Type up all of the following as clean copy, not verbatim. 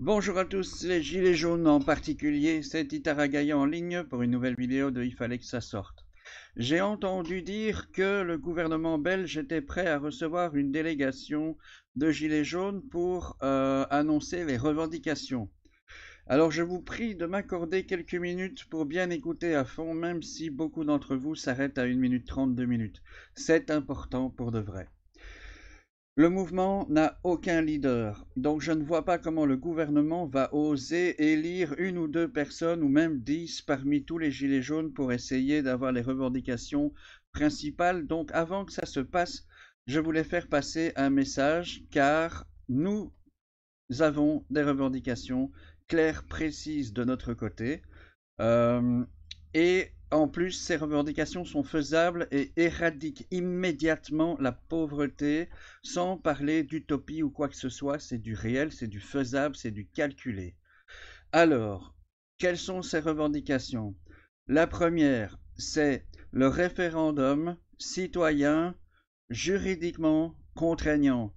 Bonjour à tous, les gilets jaunes en particulier, c'est Itaragaïa en ligne pour une nouvelle vidéo de Il fallait que ça sorte. J'ai entendu dire que le gouvernement belge était prêt à recevoir une délégation de gilets jaunes pour annoncer les revendications. Alors je vous prie de m'accorder quelques minutes pour bien écouter à fond, même si beaucoup d'entre vous s'arrêtent à 1 minute 30, 2 minutes. C'est important pour de vrai. Le mouvement n'a aucun leader, donc je ne vois pas comment le gouvernement va oser élire une ou deux personnes ou même 10 parmi tous les gilets jaunes pour essayer d'avoir les revendications principales. Donc avant que ça se passe, je voulais faire passer un message car nous avons des revendications claires, précises de notre côté. Euh, et en plus, ces revendications sont faisables et éradiquent immédiatement la pauvreté, sans parler d'utopie ou quoi que ce soit. C'est du réel, c'est du faisable, c'est du calculé. Alors, quelles sont ces revendications? La première, c'est le référendum citoyen juridiquement contraignant.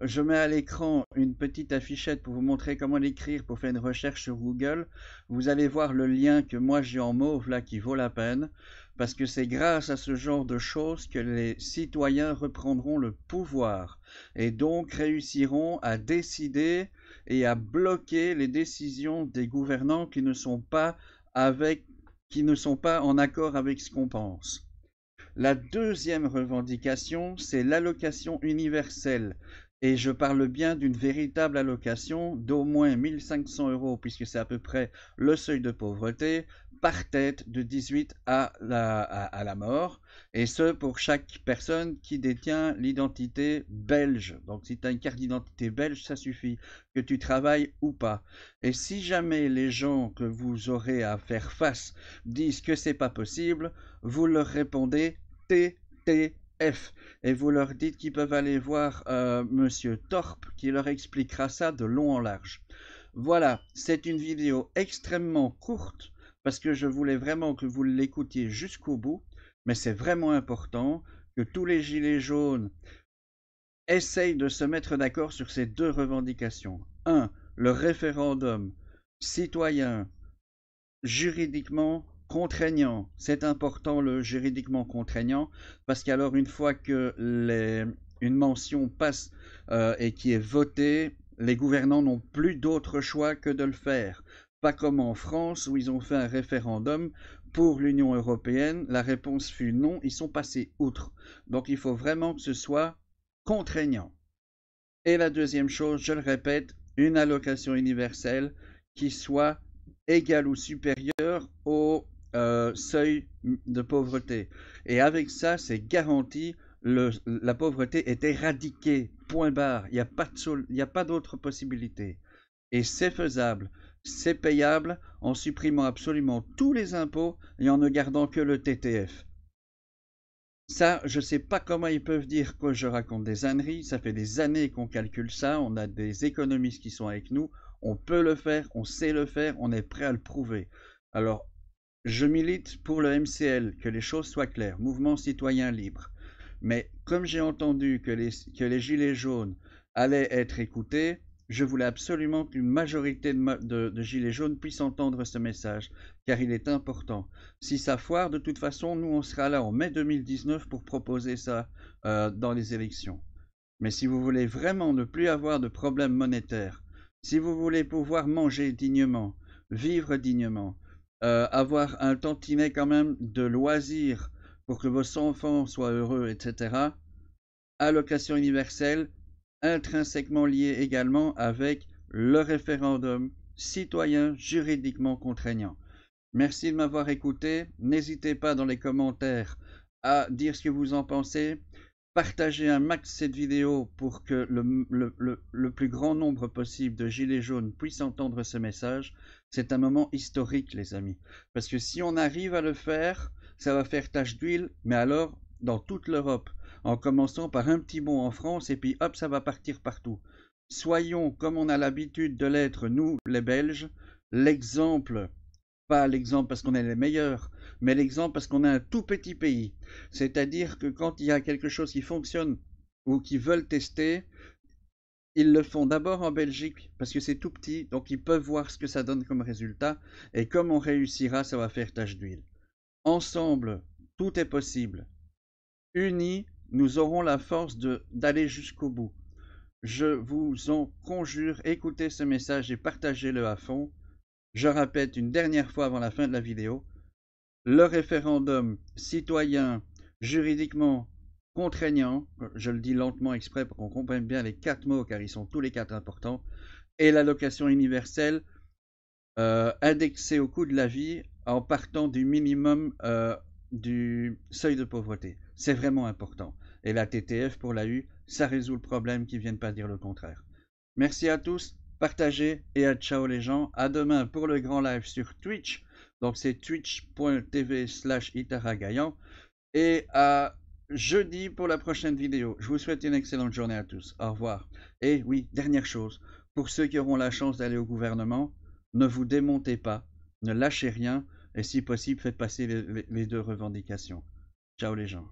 Je mets à l'écran une petite affichette pour vous montrer comment l'écrire pour faire une recherche sur Google. Vous allez voir le lien que moi j'ai en mauve là qui vaut la peine, parce que c'est grâce à ce genre de choses que les citoyens reprendront le pouvoir et donc réussiront à décider et à bloquer les décisions des gouvernants qui ne sont pas en accord avec ce qu'on pense. La deuxième revendication, c'est l'allocation universelle. Et je parle bien d'une véritable allocation d'au moins 1500 euros, puisque c'est à peu près le seuil de pauvreté, par tête de 18 à la mort, et ce pour chaque personne qui détient l'identité belge. Donc si tu as une carte d'identité belge, ça suffit, que tu travailles ou pas. Et si jamais les gens que vous aurez à faire face disent que c'est pas possible, vous leur répondez TTF et vous leur dites qu'ils peuvent aller voir Monsieur Torp qui leur expliquera ça de long en large. Voilà, c'est une vidéo extrêmement courte parce que je voulais vraiment que vous l'écoutiez jusqu'au bout, mais c'est vraiment important que tous les gilets jaunes essayent de se mettre d'accord sur ces deux revendications. Un, le référendum citoyen juridiquement contraignant. C'est important le juridiquement contraignant parce qu'alors une fois que une mention passe et qui est votée, les gouvernants n'ont plus d'autre choix que de le faire. Pas comme en France où ils ont fait un référendum pour l'Union européenne, la réponse fut non, ils sont passés outre. Donc il faut vraiment que ce soit contraignant. Et la deuxième chose, je le répète, une allocation universelle qui soit égale ou supérieure au seuil de pauvreté. Et avec ça, c'est garanti, la pauvreté est éradiquée, point barre, il n'y a pas d'autre possibilité. Et c'est faisable, c'est payable en supprimant absolument tous les impôts et en ne gardant que le TTF. Ça, je sais pas comment ils peuvent dire que je raconte des âneries. Ça fait des années qu'on calcule ça. On a des économistes qui sont avec nous. On peut le faire, on sait le faire, on est prêt à le prouver. Alors, je milite pour le MCL, que les choses soient claires, Mouvement citoyen libre. Mais comme j'ai entendu que les gilets jaunes allaient être écoutés, je voulais absolument qu'une majorité de gilets jaunes puisse entendre ce message, car il est important. Si ça foire, de toute façon, nous, on sera là en mai 2019 pour proposer ça dans les élections. Mais si vous voulez vraiment ne plus avoir de problèmes monétaires, si vous voulez pouvoir manger dignement, vivre dignement, avoir un tantinet quand même de loisirs pour que vos enfants soient heureux, etc., allocation universelle, intrinsèquement liée également avec le référendum citoyen juridiquement contraignant. Merci de m'avoir écouté. N'hésitez pas dans les commentaires à dire ce que vous en pensez. Partagez un max cette vidéo pour que le plus grand nombre possible de gilets jaunes puissent entendre ce message. C'est un moment historique, les amis. Parce que si on arrive à le faire, ça va faire tache d'huile, mais alors dans toute l'Europe, en commençant par un petit bond en France, et puis hop, ça va partir partout. Soyons, comme on a l'habitude de l'être, nous, les Belges, l'exemple, pas l'exemple parce qu'on est les meilleurs, mais l'exemple parce qu'on est un tout petit pays. C'est-à-dire que quand il y a quelque chose qui fonctionne ou qu'ils veulent tester, Ils le font d'abord en Belgique parce que c'est tout petit, donc ils peuvent voir ce que ça donne comme résultat. Et comme on réussira, ça va faire tache d'huile. Ensemble, tout est possible. Unis, nous aurons la force d'aller jusqu'au bout. Je vous en conjure, écoutez ce message et partagez-le à fond. Je répète une dernière fois avant la fin de la vidéo. Le référendum citoyen juridiquement contraignant, je le dis lentement exprès pour qu'on comprenne bien les 4 mots car ils sont tous les 4 importants, et l'allocation universelle indexée au coût de la vie en partant du minimum du seuil de pauvreté. C'est vraiment important. Et la TTF pour la U, ça résout le problème, qu'ils ne viennent pas dire le contraire. Merci à tous, partagez et à ciao les gens. À demain pour le grand live sur Twitch. Donc c'est twitch.tv/itaragayan. Et à jeudi pour la prochaine vidéo. Je vous souhaite une excellente journée à tous. Au revoir. Et oui, dernière chose. Pour ceux qui auront la chance d'aller au gouvernement, ne vous démontez pas, ne lâchez rien et si possible, faites passer les 2 revendications. Ciao les gens.